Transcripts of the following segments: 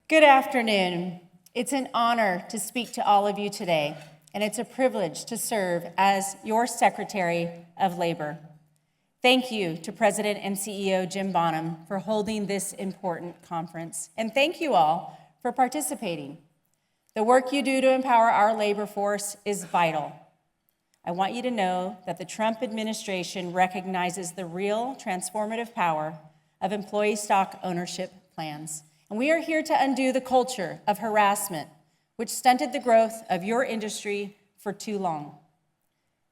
Good afternoon. It's an honor to speak to all of you today, and it's a privilege to serve as your Secretary of Labor. Thank you to President and CEO Jim Bonham for holding this important conference, and thank you all for participating. The work you do to empower our labor force is vital. I want you to know that the Trump administration recognizes the real transformative power of employee stock ownership plans. And we are here to undo the culture of harassment, which stunted the growth of your industry for too long.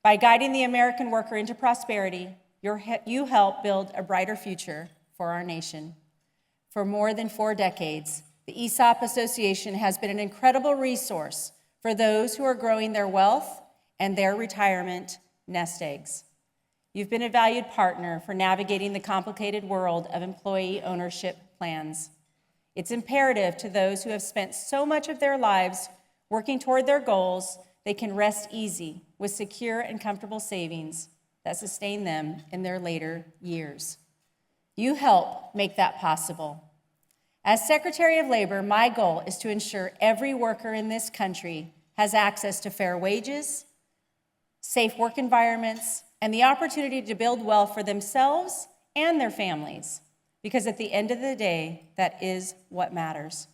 By guiding the American worker into prosperity, you help build a brighter future for our nation. For more than 4 decades, the ESOP Association has been an incredible resource for those who are growing their wealth and their retirement nest eggs. You've been a valued partner for navigating the complicated world of employee ownership plans. It's imperative to those who have spent so much of their lives working toward their goals, they can rest easy with secure and comfortable savings that sustain them in their later years. You help make that possible. As Secretary of Labor, my goal is to ensure every worker in this country has access to fair wages, safe work environments, and the opportunity to build wealth for themselves and their families. Because at the end of the day, that is what matters.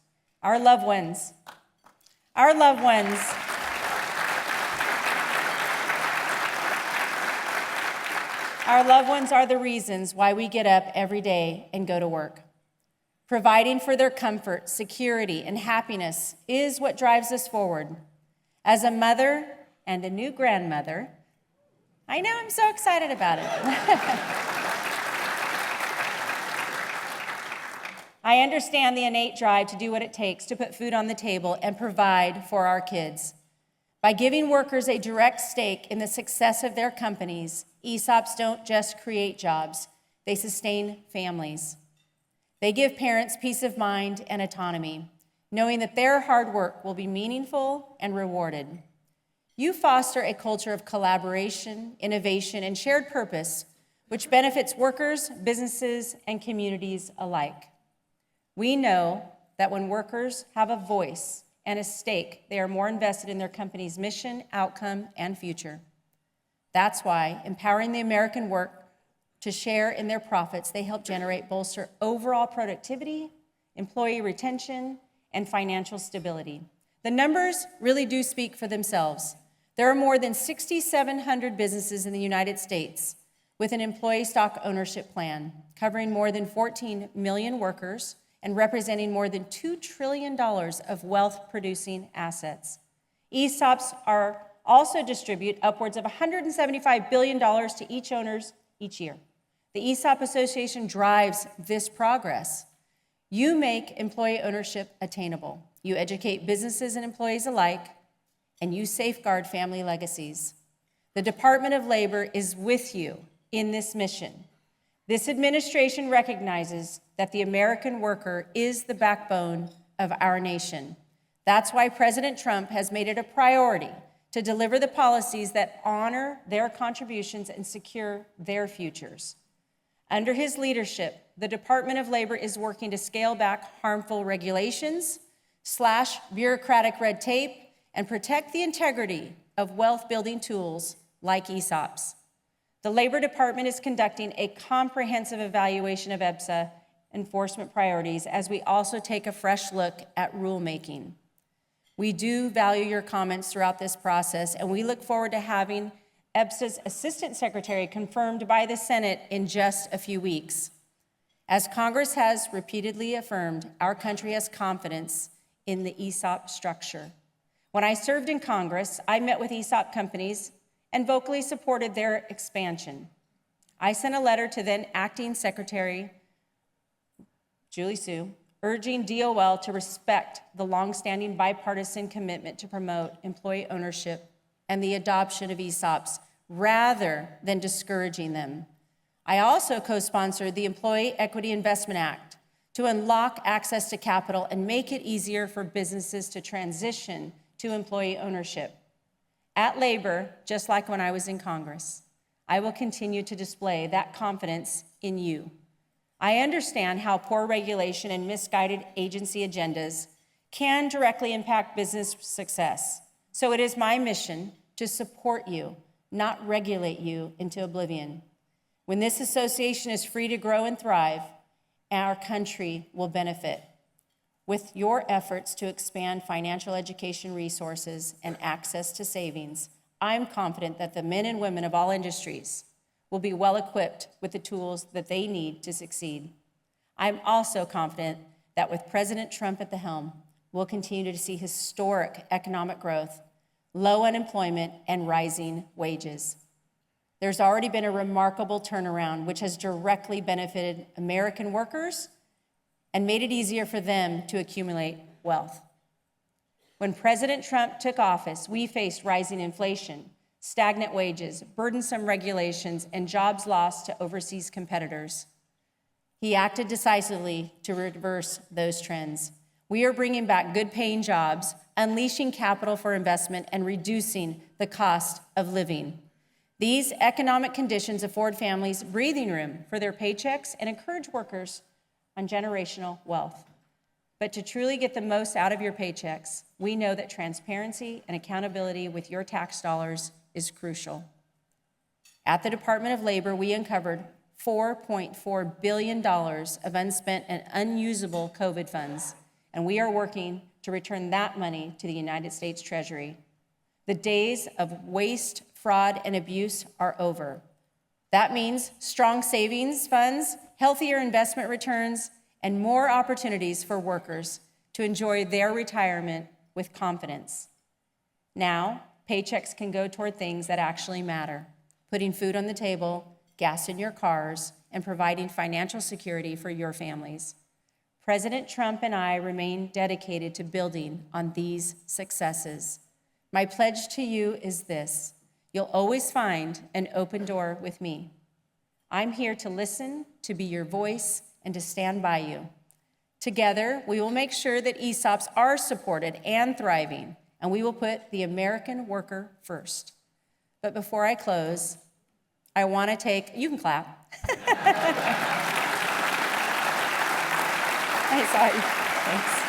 Our loved ones are the reasons why we get up every day and go to work. Providing for their comfort, security, and happiness is what drives us forward. As a mother and a new grandmother, I know I'm so excited about it. I understand the innate drive to do what it takes to put food on the table and provide for our kids. By giving workers a direct stake in the success of their companies, ESOPs don't just create jobs, they sustain families. They give parents peace of mind and autonomy, knowing that their hard work will be meaningful and rewarded. You foster a culture of collaboration, innovation, and shared purpose, which benefits workers, businesses, and communities alike. We know that when workers have a voice and a stake, they are more invested in their company's mission, outcome, and future. That's why empowering the American worker to share in their profits, they help bolster overall productivity, employee retention, and financial stability. The numbers really do speak for themselves. There are more than 6,700 businesses in the United States with an employee stock ownership plan, covering more than 14 million workers, and representing more than $2 trillion of wealth-producing assets. ESOPs also distribute upwards of $175 billion to each owners each year. The ESOP Association drives this progress. You make employee ownership attainable. You educate businesses and employees alike, and you safeguard family legacies. The Department of Labor is with you in this mission. This administration recognizes that the American worker is the backbone of our nation. That's why President Trump has made it a priority to deliver the policies that honor their contributions and secure their futures. Under his leadership, the Department of Labor is working to scale back harmful regulations, slash bureaucratic red tape, and protect the integrity of wealth-building tools like ESOPs. The Labor Department is conducting a comprehensive evaluation of EBSA enforcement priorities as we also take a fresh look at rulemaking. We do value your comments throughout this process, and we look forward to having EBSA's Assistant Secretary confirmed by the Senate in just a few weeks. As Congress has repeatedly affirmed, our country has confidence in the ESOP structure. When I served in Congress, I met with ESOP companies and vocally supported their expansion. I sent a letter to then Acting Secretary Julie Su, urging DOL to respect the longstanding bipartisan commitment to promote employee ownership and the adoption of ESOPs rather than discouraging them. I also co-sponsored the Employee Equity Investment Act to unlock access to capital and make it easier for businesses to transition to employee ownership. At Labor, just like when I was in Congress, I will continue to display that confidence in you. I understand how poor regulation and misguided agency agendas can directly impact business success. So it is my mission to support you, not regulate you into oblivion. When this association is free to grow and thrive, our country will benefit. With your efforts to expand financial education resources and access to savings, I'm confident that the men and women of all industries will be well equipped with the tools that they need to succeed. I'm also confident that with President Trump at the helm, we'll continue to see historic economic growth, low unemployment, and rising wages. There's already been a remarkable turnaround, which has directly benefited American workers and made it easier for them to accumulate wealth. When President Trump took office, we faced rising inflation, stagnant wages, burdensome regulations, and jobs lost to overseas competitors. He acted decisively to reverse those trends. We are bringing back good-paying jobs, unleashing capital for investment, and reducing the cost of living. These economic conditions afford families breathing room for their paychecks and encourage workers on generational wealth. But to truly get the most out of your paychecks, we know that transparency and accountability with your tax dollars is crucial. At the Department of Labor, we uncovered $4.4 billion of unspent and unusable COVID funds, and we are working to return that money to the United States Treasury. The days of waste, fraud, and abuse are over. That means strong savings funds, healthier investment returns, and more opportunities for workers to enjoy their retirement with confidence. Now, paychecks can go toward things that actually matter: putting food on the table, gas in your cars, and providing financial security for your families. President Trump and I remain dedicated to building on these successes. My pledge to you is this: you'll always find an open door with me. I'm here to listen, to be your voice, and to stand by you. Together, we will make sure that ESOPs are supported and thriving, and we will put the American worker first. But before I close, I want to you can clap. I saw you. Thanks.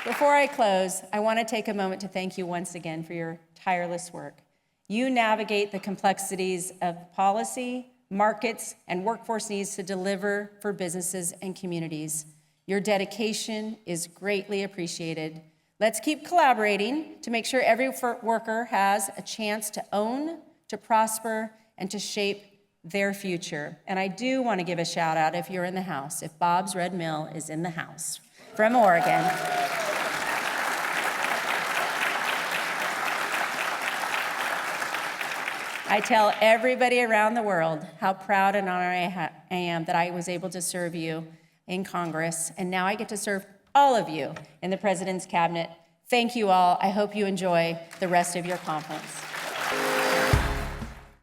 Before I close, I want to take a moment to thank you once again for your tireless work. You navigate the complexities of policy, markets, and workforce needs to deliver for businesses and communities. Your dedication is greatly appreciated. Let's keep collaborating to make sure every worker has a chance to own, to prosper, and to shape their future. And I do want to give a shout out if you're in the house, if Bob's Red Mill is in the house from Oregon. I tell everybody around the world how proud and honored I am that I was able to serve you in Congress, and now I get to serve all of you in the President's Cabinet. Thank you all. I hope you enjoy the rest of your conference.